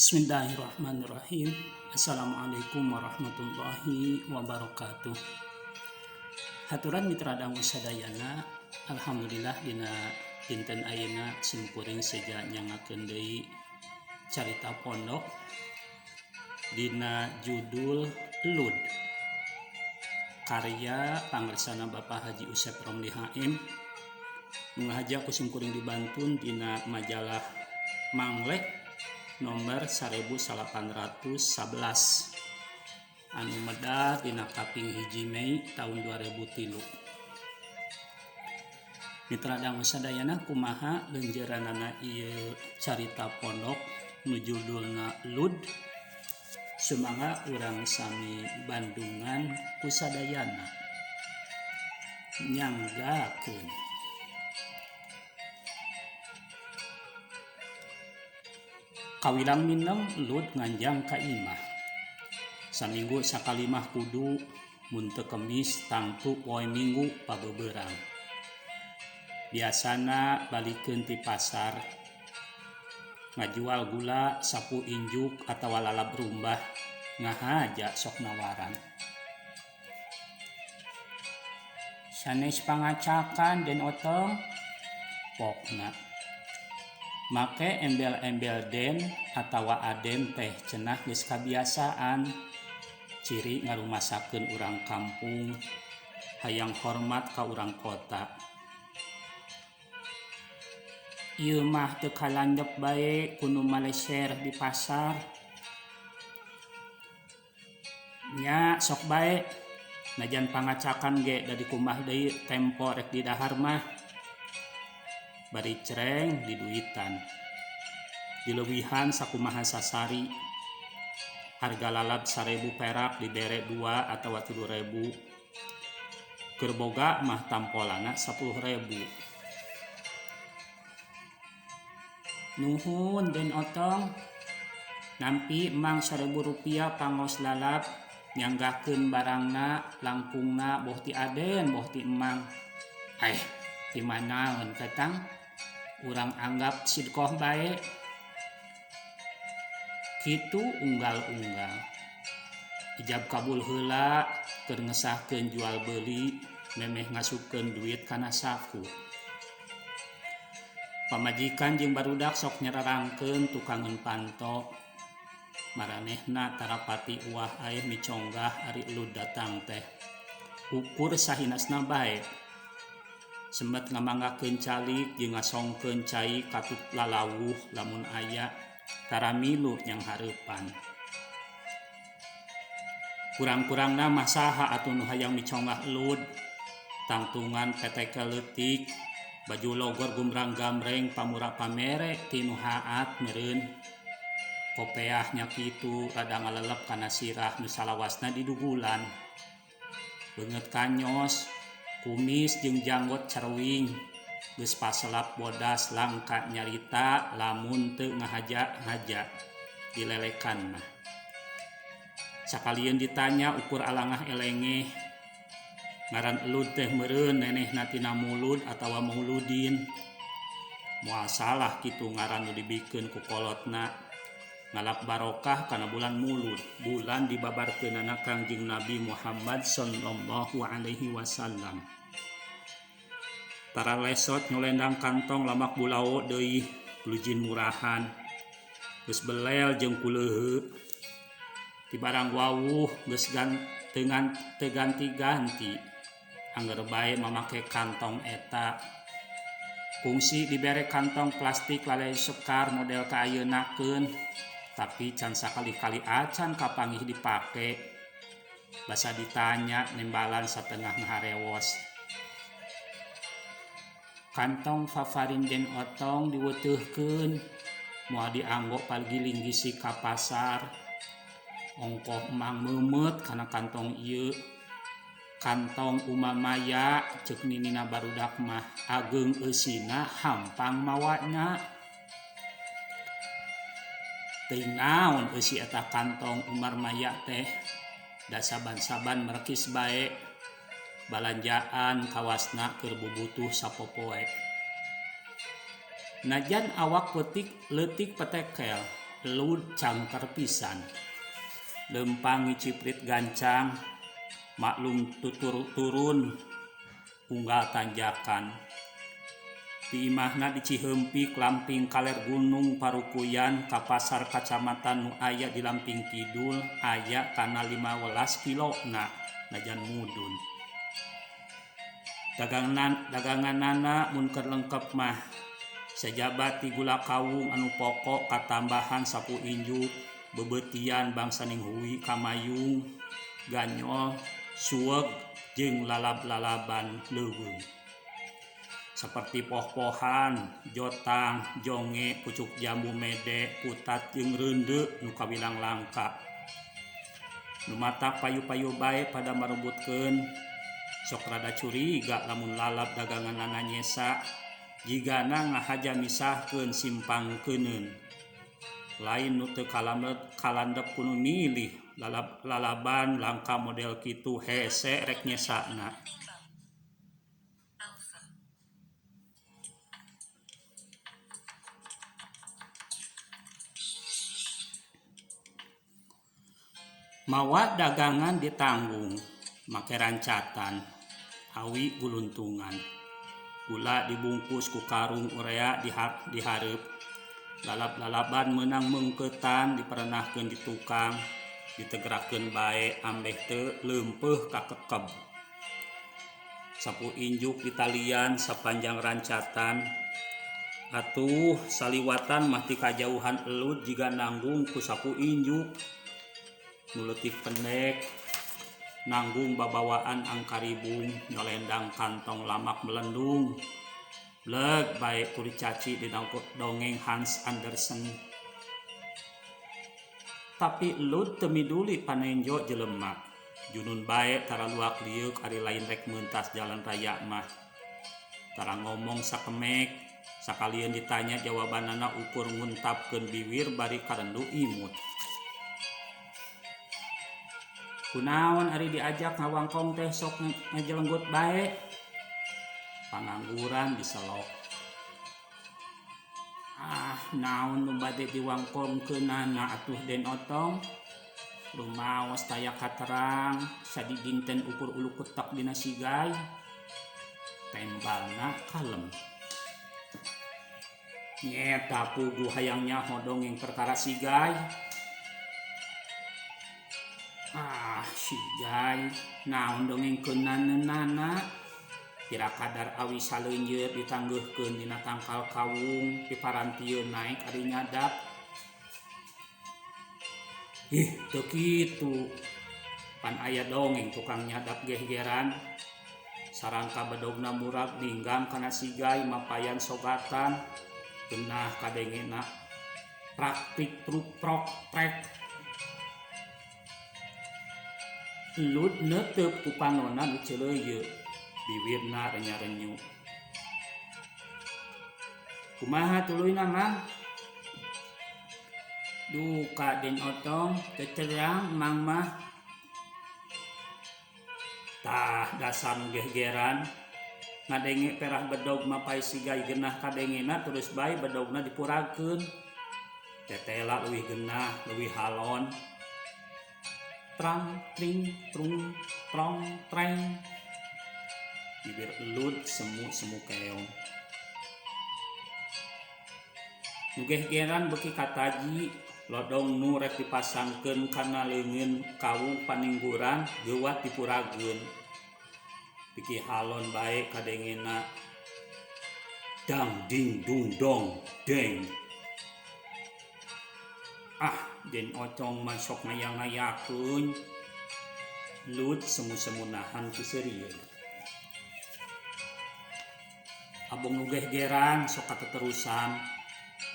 Bismillahirrahmanirrahim. Assalamualaikum warahmatullahi wabarakatuh. Haturan mitra dangu sadayana, alhamdulillah dina dinten ayeuna simkuring seja nyangakeun deui carita pondok dina judul Lud, karya pangresana Bapak Haji Usep Romli HM, ngahaja ku simkuring dibantun dina majalah Manglek nomor 1811 anu medar dina kaping 1 Mei tahun 2003. Mitra dangu sadayana, kumaha leunjeuranana ieu carita pondok nu judulna Lud? Sumangga urang sami bandungan ku sadayana nyanggakeun. Kawilang mineng Lud nganjang ka imah. Saminggu sakali mah kudu, mun teu kemis tangtu poe minggu pabeubeurang. Biasana balikeun ti pasar, ngajual gula, sapu injuk atawa lalab rumbah, ngahaja sok nawaran. Sanes pangacakan Den Otong, pokna. Make embel-embel den atawa aden teh cenah geus kabiasaan, ciri ngarumasakeun urang kampung, hayang hormat ka urang kota. Ieu mah teu kalandep bae kudu maleser di pasar. Nya sok bae, najan pangacakan ge da dikumah deui tempo rek di dahar mah. Bari cereng di duitan. Dileuwihan sakumaha sasari. Harga lalab 1.000 perak dibere 2 atawa 3.000. Keur boga mah tampolana 10.000. Nuhun Den Otong, nampi emang 1.000 rupiah pangos lalab, nyanggakeun barangna langkungna boh ti aden boh ti emang. Ti manaon katang? Urang anggap sidkoh bae. Kitu unggal-unggal. Ijab kabul heula keur ngesahkeun jual beuli, memeh ngasupkeun duit kana saku. Pamajikan jeung barudak sok nyerarangkeun tukangeun panto. Maranehna tarapati uwah aya miconggah ari Lud datang teh. Ukur sahinasna bae. Sembet ngamanggakeun calik jeung ngasongkeun cai katut lalawuh lamun aya, tara milu yang hareupan. Kurang-kurangna mah saha atuh nu hayang miconggah Lud? Tangtungan peteke leutik, baju logor gumbrang gamreng pamura pamere ti nu haat meureun. Kopeah nya kitu rada ngalelep kana sirah nu salawasna didugulan. Beungeut kanyos, kumis jeung janggot cerwing, geus paselap bodas langka nyarita lamun teu ngahaja-haja dilelekan mah. Sakalieun ditanya ukur alangah elengeh, ngaran Lud teh meureun nenehna tina Mulud atawa Mauludin. Moal salah kitu ngaran nu dibikeun ku kolotna. Ngalap barokah kana bulan Mulud, bulan dibabarkeunana Kangjeng Nabi Muhammad sallallahu alaihi wasallam. Tara lesot nyolendang kantong lamak bulao deui, lujin murahan. Geus belel jeung kuleuheu. Ti barang wawuh geus teu ganti-ganti. Angger bae mamake kantong eta. Kungsi dibere kantong plastik lalai sekar model kaayeunakeun. Tapi can sakali-kali acan kapanggih dipake. Basa ditanya nembalan satengah ngaharewos. Kantong favarin Den Otong diweuteungkeun, moal dianggo palgi linggisi ka pasar. Ongkoh emang meumeut kana kantong ieu. Kantong umamaya ceuk ninina barudak mah ageung eusina hampang mawanya. Teuing naon eusi eta kantong Umar Maya teh, da saban-saban merkis bae, balanjaan kawasna keur bubutuh sapopoe. Najan awak leutik petekel, Lud cangker pisan. Lempang ngiciprit gancang, maklum turun unggal tanjakan. Di imahna di Cihempik lamping kaler gunung Parukuyan ka pasar kacamatan nu aya di lamping kidul aya kana 15 kilona najan mudun. Daganganana mun keur lengkep mah sajabat ti gula kawung anu pokok katambahan sapu injuk bebetian bangsa ninghui kamayung ganyol suweg jeung lalab-lalaban leuweung seperti poh-pohan, jotang, jonge, pucuk jambu mede, putat jeung reundeuk nu kawilang langka. Nu matak payu-payu bae pada marebutkeun sok rada curiga lamun lalab daganganana nyesa jigana ngahaja misahkeun simpangkeuneun. Lain nu teu kalandep kudu milih lalaban langka model kitu hese rek nyesana. Mawa dagangan ditanggung make rancatan awi guluntungan. Gula dibungkus ku karung urea dihareup. Lalab-lalaban meunang meungkeutan diperenahkeun di tukang, ditegerakeun bae ambeh teu leumpeuh kakekeb. Sapu injuk ditalian sapanjang rancatan. Atuh saliwatan mah ti kajauhan elut jiga nanggung ku sapu injuk. Nu leutik pendek nanggung babawaan angkaribung nyolendang kantong lamak melendung. Bleg bae kudu caci di dongeng Hans Andersen. Tapi elut teu miduli panenjo jelema. Junun bae tara luak liuk ari lain rek meuntas jalan raya mah. Tara ngomong sakemek, sakalian ditanya jawabanana ukur nguntapkeun bibir bari karendu imut. Kunaon ari diajak ngawangkong teh sok ngajelenggut bae. Pangangguran diselok. Naon nu bade diwangkongkeunana atuh Den Otong? Rumaos taya katerang sadi dinten ukur ulu ketok dina sigay. Tembalna kalem. Nyeta pugu hayang nyaho dongeng perkara sigay. Sigay naon dongengkeunana kira kadar awi saleunjeur ditanggeuhkeun dina tangkal kawung piparantieun naik ari nyadap. Teu kitu. Pan aya dongeng tukang nyadap gehgeran. Sarangka bedogna murag ninggang kana sigay mapayan sogatan. Geunah kadengena praktik truk prok prek. Elut neuteup ku panonna nu ceuleuyeut. Bibirna renya-renyu. Kumaha tuluyna Mang? Duh ka Den Otong teterang Mang mah. Tah dasar gehgeran. Ngadenge perah bedog mapai sigay geunah kadengena terus bae bedogna dipuragkeun. Tetela leuwih geunah, leuwih halon. Trang tring trung trong treng. Bibir elut semu keong. Nu gehgeran beuki kataji lodong nu rek dipasangkeun kana leungeun kawung paningguran geuwat dipurageun. Biki halon bae kadengena dang ding dung dong deng. Den Otong mah sok ngayang-ngayakeun. Lut semu-semu nahan ku seurieun. Abong nu gehgeran sok kateterusan.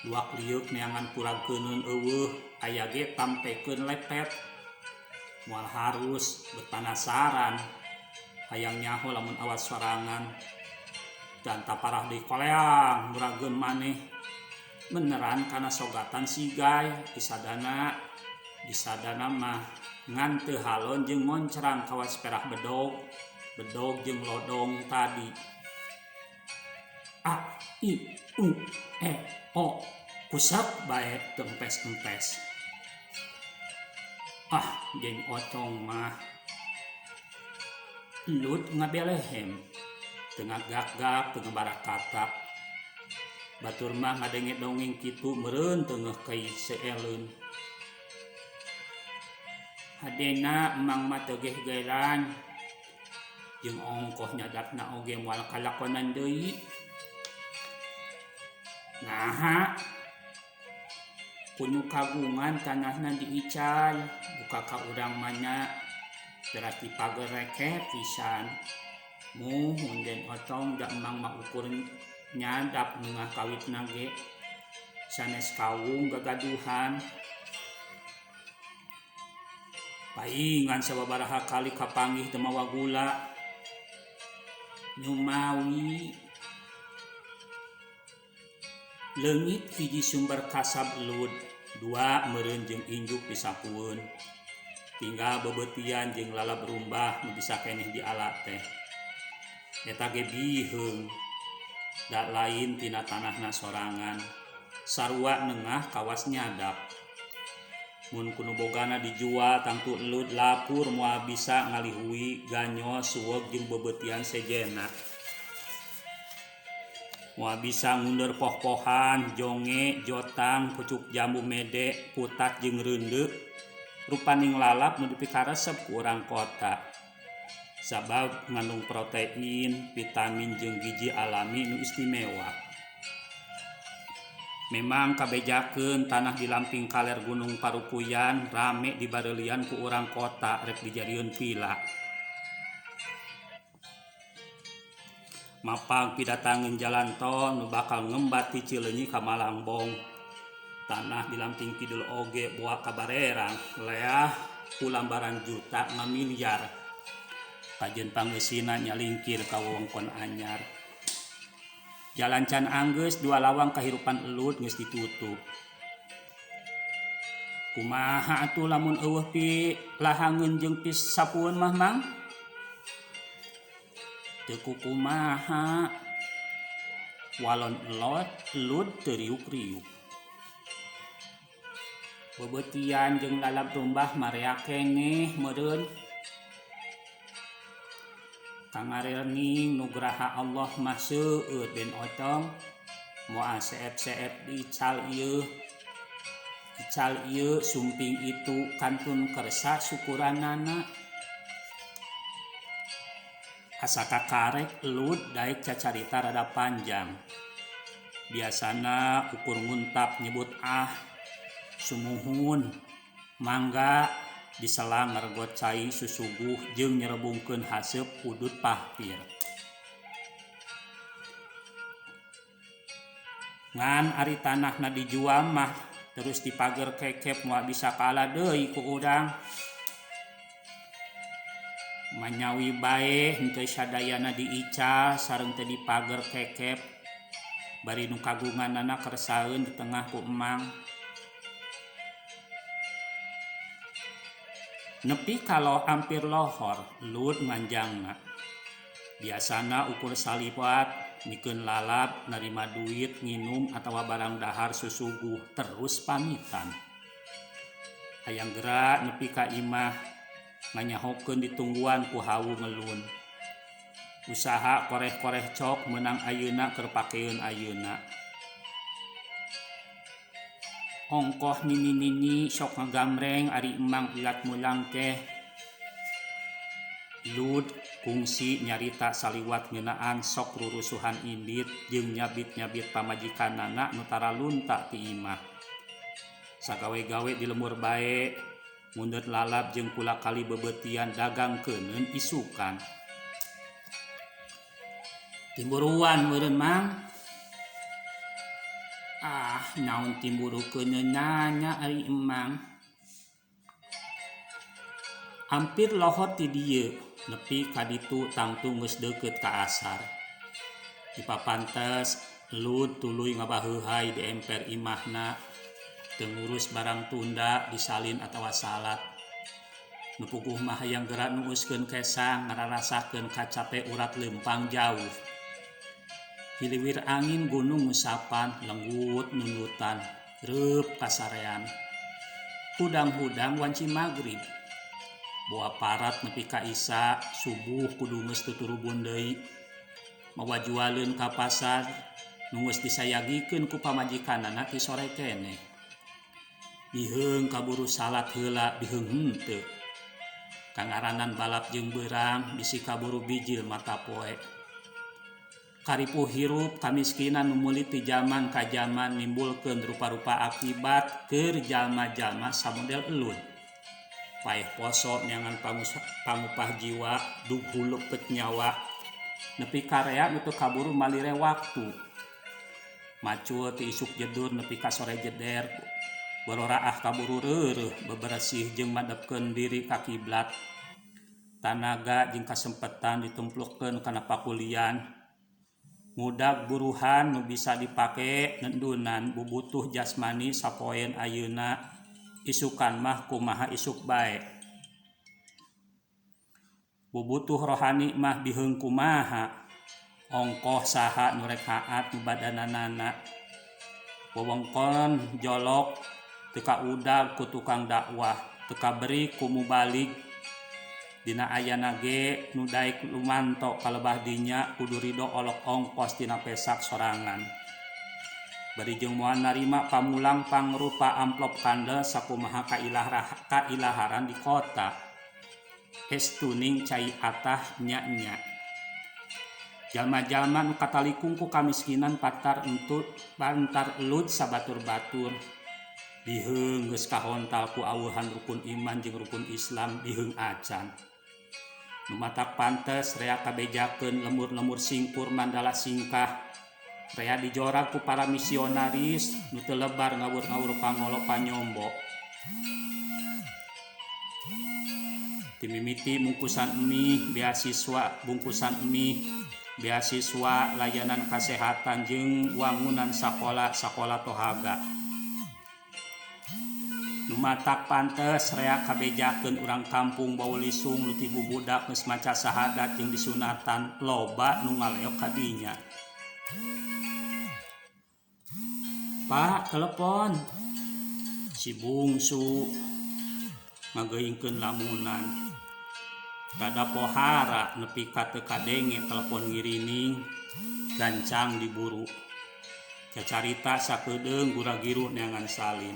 Luak liuk neangan puragkeuneun eueuh aya ge tampekeun lepet. Moal harus berpanasaran. Hayang nyaho lamun awas sorangan. Dan taparah deui koleang muragkeun maneh. Beneran kana sogatan sigay disadana mah ngan teu halon jeung moncrang kawas perah bedog jeung lodong tadi. A I U E O Kusak bae teu empes-empes. Jeung ocong mah Lut ngabelehem teu ngagak-gak teu ngabarakatap. Batur mah ngadenge dongeng kitu meureun teu ngeuh kai seeleun. Hadena emang mah teu geh-geran jeung ongkoh nyadapna oge moal kalakonan deui. Naha punu kagungan tanahna diical buka ka urang manya teras dipager reke pisan. Mun den otong da emang mah ukur nyadap nungah kawitna ge sanes kawung gagaduhan. Paingan sababaraha kali kapanggih teu mawa gula. Nyumawi leungit hiji sumber kasab Lut, dua meureun jeung injuk disapueun. Tinggal bebetian jeung lalab rumbah nu bisa keneh diala teh. Eta ge biheung, da lain tina tanahna sorangan. Sarua nengah kawas nyadap. Mun kuno bogana dijual tangtu Lut lapur moal bisa ngalihui ganyol suweg jeung bebetian sejena. Moal bisa ngundur poh-pohan, jonge, jotang, pucuk jambu mede, putat jeung reundeuk. Rupaning lalap nu dipikaresep ku urang kota. Sabab ngandung protein, vitamin jeung gizi alami nu istimewa. Memang kabejakeun tanah di lamping kaler Gunung Parupuyan rame dibareulian ku urang kota rek dijadieun villa. Mapang pidatangeun jalan tol nu bakal ngembat ti Cileunyi ka Malangbong. Tanah di lamping kidul oge boa ka Barerang leah ku lambaran juta ngamilyar. Kajeun pangeusina nyalingkir ka wewengkon anyar. Jalan can anggeus dua lawang kahirupan Lut geus ditutup. Kumaha atuh lamun eueuh pi lahangeun jeung pi sapueun mah Mang? Teu kumaha. Walon Lut teu riuk-riuk. Bebetian jeung lalab rumbah marea keneh meureun. Kangarening nugraha Allah mah seueur den ocong moal seep-seep diical ieu. Ical ieu sumping itu kantun kersa syukuranana. Asa kakarek Lut daek cacarita rada panjang. Biasana ukur nguntap nyebut sumuhun, mangga, diselang ngargot cai susuguh jeung nyerebungkeun haseup udut pahpir. Ngan ari tanahna dijual mah terus dipager kekep moal bisa kaala deui ku urang. Manyawi bae henteu sadayana diical sareng teu dipager kekep. Bari nu kagunganana kersaeun di tengah ku emang. Nepi kalau hampir lohor Lut manjangna. Biasana ukur saliwat mikeun lalap narima duit nginum atawa barang dahar susuguh terus pamitan. Hayang geura nepi ka imah nganyahokeun ditungguan ku hawu ngelun. Usaha koreh-koreh cok meunang ayeuna keur pakeun ayeuna. Ongkoh nini-nini sok ngagamreng ari emang ilat mulang teh. Lut kungsi nyarita saliwat ngeunaan sok rurusuhan indit jeung nyabit-nyabit pamajikanana nu tara lunta ti imah. Sagawe-gawe di lembur bae, mundut lalap jeung kula kali bebetian dagangkeuneun isukan. Timburuan meureun Mang. Naon timburukeun nanya ari emang. Hampir lohor ti dieu nepi ka ditu tangtu geus deukeut ka asar. Di papantes Lut tuluy ngabaheuhai di emper imahna teu ngurus barang tunda disalin atawa salat. Nu puguh mah hayang geura nuuskeun kesang ngararasakeun kacape urat leumpang jauh. Hiliwir angin gunung musapan lenggut nunutan reup kasarean. Hudang-hudang wanci magrib. Boa parat nepi ka isya subuh kudu geus tuturubun deui. Mawa jualeun ka pasar nu geus disayagikeun ku pamajikanana ti sore keneh. Biheung kaburu salat heula biheung henteu. Kangaranan balap jeung beurang bisi kaburu bijil mata poe. Karipuh hirup kamiskinan nu meuli ti zaman ka zaman nimbulkeun rupa-rupa akibat keur jalma-jalma samodel eluh. Paeh poso neangan pangupah jiwa dug huluk pet nyawa nepi karea nu teu kaburu malire waktu. Macul ti isuk jedur nepi ka sore jeder bororaah kaburu reureuh beberesih jeung madepkeun diri ka kiblat. Tanaga jeung kasempetan ditemplukeun kana pakulian. Mudag buruhan nu bisa dipake nendunan bubutuh jasmani sapoen ayeuna isukan mah kumaha isuk bae. Bubutuh rohani mah biheung kumaha ongkoh saha nu rek haat nu badananana. Wewengkon jolok teu kaudag ku tukang dakwah teu kaberi ku mubalik. Dina ayana ge nu daek lumanto kalebah dinya kudu ridho olok ongkos tina pesak sorangan. Bari jeung moal narima pamulang pangrupa amplop kandel sakumaha kailaharan di kota. Estuning cai atah nya-nya. Jalma-jalma nu katalikung ku kamiskinan pantar elut sabatur-batur. Biheung geus kahontal ku aweuhan rukun iman jeung rukun Islam biheung acan. Nu matak pantes rea kabejakeun lemur-lemur singkur mandala singkah. Rea dijorag ku para misionaris nu teu lebar ngawur-ngawur pangolo panyombo. Timimiti bungkusan mie beasiswa layanan kesehatan jeung wangunan sakola tohaga. Matak pantes rea kabejakeun urang kampung Baulisung nu ti bubudak geus maca sahadat jeung disunatan loba nu ngaleok ka dinya. Pak, telepon. Si bungsu ngageuingkeun lamunan. Rada pohara nepi ka teu kadenge telepon ngirining gancang diburu. Cacarita sakedeung gura-giru neangan salin.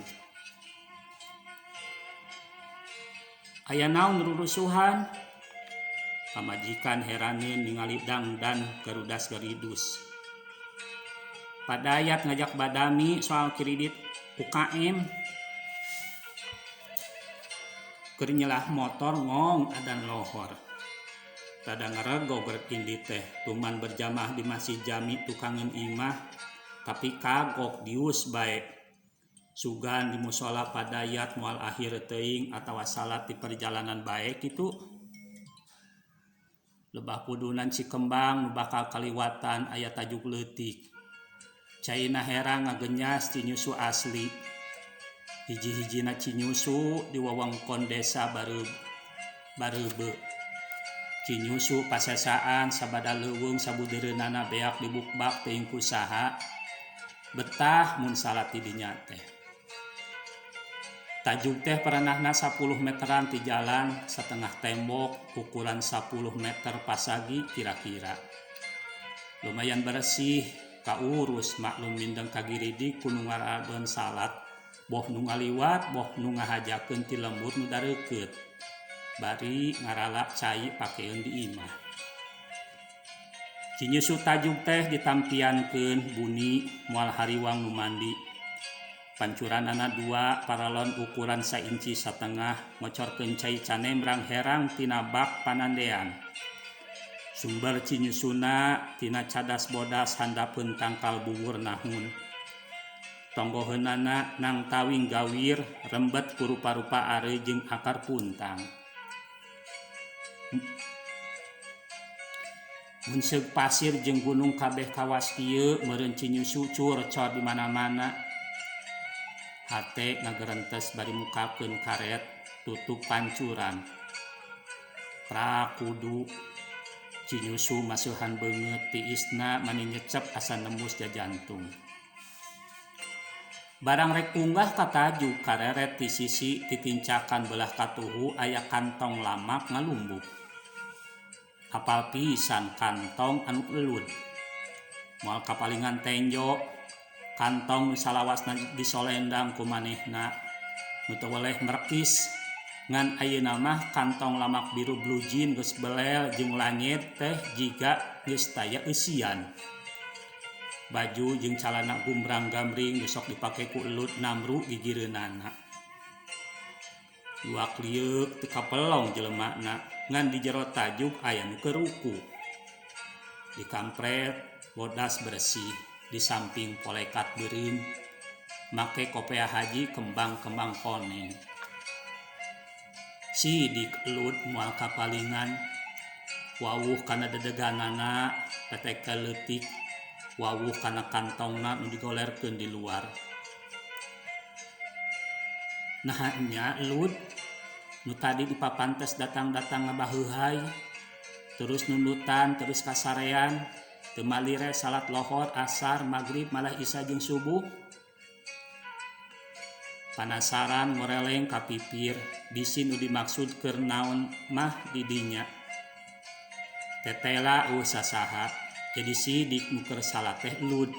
Aya naon rurusuhan? Pamajikan heraneun ningali dangdan garudas garidus. Padayat ngajak badami soal kredit UKM. Keur nyelah motor ngong adan lohor. Tada ngarego berpindi teh tuman berjamaah di masjid jami tukangeun imah tapi kagok dius bae. Sugan di musola padayat moal akhir teuing atawa salat di perjalanan bae kitu. Lebah pudunan Cikembang nu bakal kaliwatan aya tajuk leutik. Caina herang ngagenyas cinyusu asli. Hiji-hijina cinyusu di wewengkon desa Barebe. Cinyusu pasesaan sabada leuweung sabudeureunana beak dibukbak teuing ku saha. Betah mun salat di dinya teh. Tajuk teh perenahna 10 meteran ti jalan setengah tembok ukuran 10 meter pasagi kira-kira. Lumayan bersih, kaurus maklum mindeng kagiridi ku nu ngaradon salat. Boh nu ngaliwat, boh nu ngahajakeun ti lembur nu dareukeut. Bari ngaralak cai pakeun di imah. Cinyusu tajuk teh ditampiankeun buni moal hariwang nu mandi. Pancuranana 2 paralon ukuran 1,5 inci ngocorkeun cai canembrang herang tina bak panandean. Sumber cinyusuna tina cadas bodas handapeun tangkal bungur nahun. Tonggoheunana nang tawing gawir rembet ku rupa-rupa areu jeung akar puntang. Mun seug pasir jeung gunung kabeh kawas kieu meureun cinyusu curcor di mana-mana. Hate ngagerentes bari mukakeun karet tutup pancuran. Prakudu cinyusu masuhan banget tiisna mani nyecep asa nembus ja jantung. Barang rek unggah kataju kareret ti sisi titincakan belah katuhu aya kantong lamak ngalumbuk. Apal pisan kantong anu elud. Moal kapalingan tenjo kantong nu salawasna disolendang ku manehna nu teu weleh merekis ngan ayeuna mah kantong lamak biru blue jean geus belel jeung langit teh jiga geus taya eusian. Baju jeung calana gumbrang gambring besok dipake ku elut namru gigireunana. Luak liuk teu kapelong jelemana ngan di jero tajuk aya nu keruku. Dikampret bodas bersih di samping polekat beureum make kopea haji kembang-kembang koneng. Sidik elut moal kapalingan wawuh kana dedeganana tetek leutik wawuh kana kantongna nu digolerkeun di luar. Nah nya elut nu tadi dipapantes datang-datang ngabaheuhai terus nunutan terus kasarean teu malire salat lohor asar magrib malah isya jeung subuh. Panasaran moreleng kapipir bisi nu dimaksud keur naon mah di dinya. Tetela sasaha jadi sidik nu keur salat teh elut.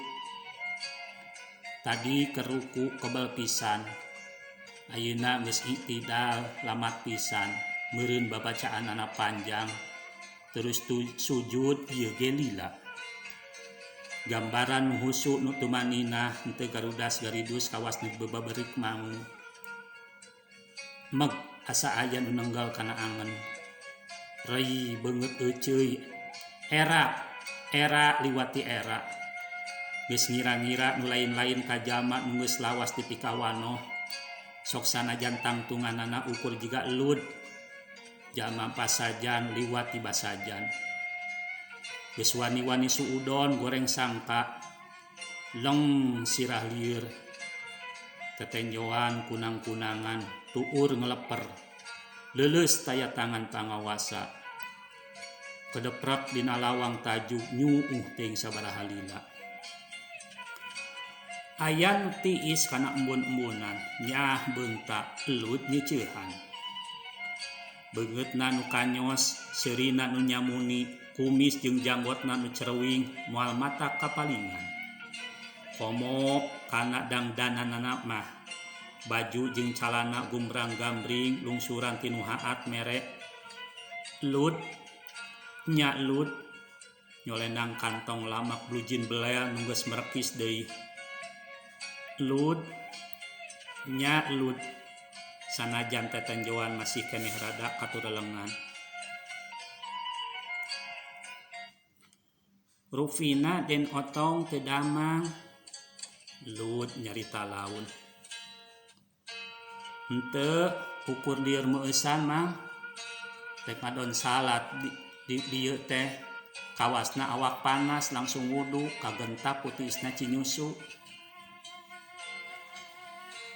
Tadi keruku kebal pisan. Ayeuna geus iktidal lamat pisan meureun babacaan anak panjang terus sujud ieu ge lila. Gambaran nu husu nu tumaninah henteu garudas garidus kawas nu bebaberik mangu. Meg asa aya nu nenggal kana angen. Rei beungeut euceuy. Era liwati era. Geus ngira-ngira nu lain-lain ka jalma nu geus lawas di pikawanoh. Sok sanajan tangtunganana ukur jiga elut. Jalma pasajan liwati basajan. Geus wani-wani suudon goreng sangka. Leng sirah lieur. Tetenjoan kunang-kunangan tuur ngeleper. Leuleus taya tangan pangawasa. Kedeprek dina lawang tajuk nyuuh teuing sabaraha lila. Aya nu tiis kana embun-embunan nyah beuntak elut nyeuceuhan. Beungeutna nu kanyos, seurina nu nyamuni, kumis jeung janggotna nu cerewing moal mata kapalingan. Komo kana dangdananana mah baju jeung calana gumbrang gambring lungsuran ti nu haat mere. Elut nya elut nyolendang kantong lamak blue jean belel nu geus merekis deui. Elut nya elut sanajan tetenjoan masih keneh rada katuralengan. Rufina den otong teu damang. Elut nyarita laun. Henteu ukur lieur meueusan mah rek ngadon salat di dieu teh kawasna awak panas langsung wudu kagentap putiisna cinyusu.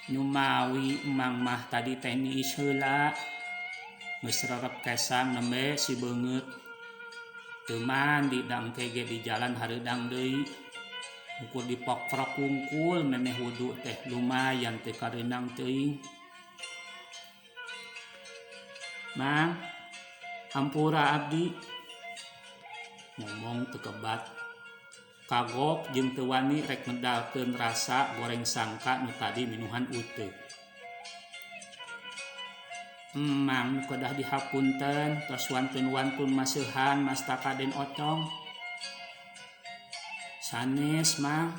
Nyumawi emang mah tadi teh niis heula geus rerep kesang nembe si beungeut teu mandi da engke ge di jalan hareudang deui ukur dipok-prok wungkul memeh wudu teh lumayan teu kareunang teuing. Mang hampura abdi ngomong teu kebat kagok jeung teu wani rek ngedalkeun rasa goreng sangka nu tadi minuhan uteuk. Mang kedah dihapunten tos wantun-wantun maseuhan mastaka den otong. Sanes mang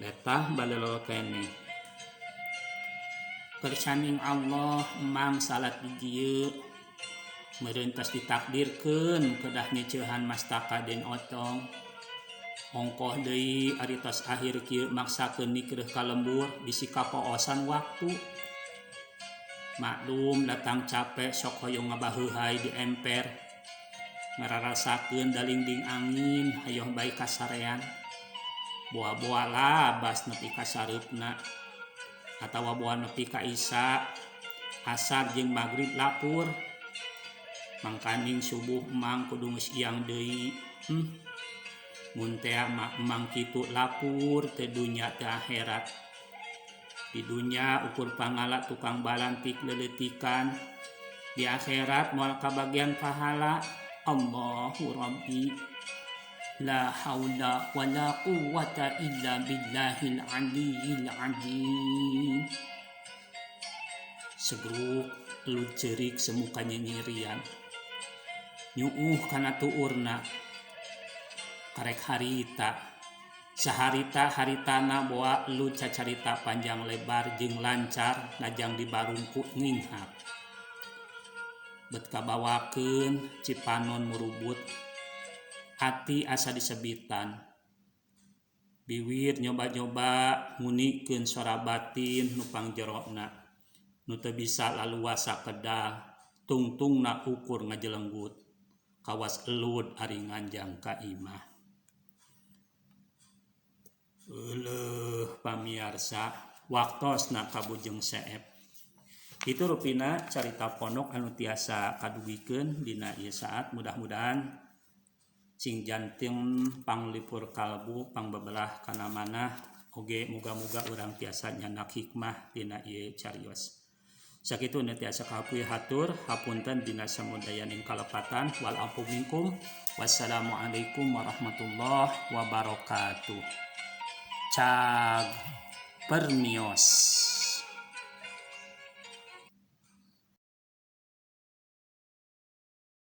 letah balelol keneh. Kersaning Allah emang salat di dieu meureun tos ditakdirkeun kedah nyeuceuhan mastaka den otong. Ongkoh deui ari tos akhir kieu maksakeun nikreuh ka lembur bisi kapoosan waktu. Maklum datang capek sok hoyong ngabaheuhai di emper. Ngararasakeun dalingding angin hayoh bae kasarean. Boa-boa labas nepi ka sareupna. Atawa boa nepi ka isya, asar jeung magrib lapur. mangkaning subuh emang kudu geus iang deui. Mun teh emang kitu lapur teh dunya teh akhirat. Di dunya ukur pangala tukang balantik leleutikan, di akhirat moal kabagian pahala. Allahu Rabbi, la haula wala quwwata illa billahil aliyil azim. Segruk lu cerik semuka nyirian, nyuuh kana tuurna karek harita. Saharita haritana boa lu cacarita panjang lebar jeung lancar najang dibarungku nginghap. Bet kabawakeun cipanon murubut, hati asa disebitan. Biwir nyoba-nyoba ngunikeun sora batin nu pangjerona, nu teu bisa laluasa kedal, tungtungna ukur ngajelenggut, kawas elud ari nganjang ka imah. Pamiarsa, waktosna kabujeng seep. Itu rupina carita pondok anu tiasa kadugikeun dina ieu saat. Mudah-mudahan cing jantung panglipur kalbu pangbebelah kana manah oge muga-muga urang tiasa nyandak hikmah dina ieu carios. Sakitu nu tiasa kahapuy hatur hapunten dina samudayaning kalepatan. Wal afu minkum. Wassalamualaikum warahmatullahi wabarakatuh. Cag permios.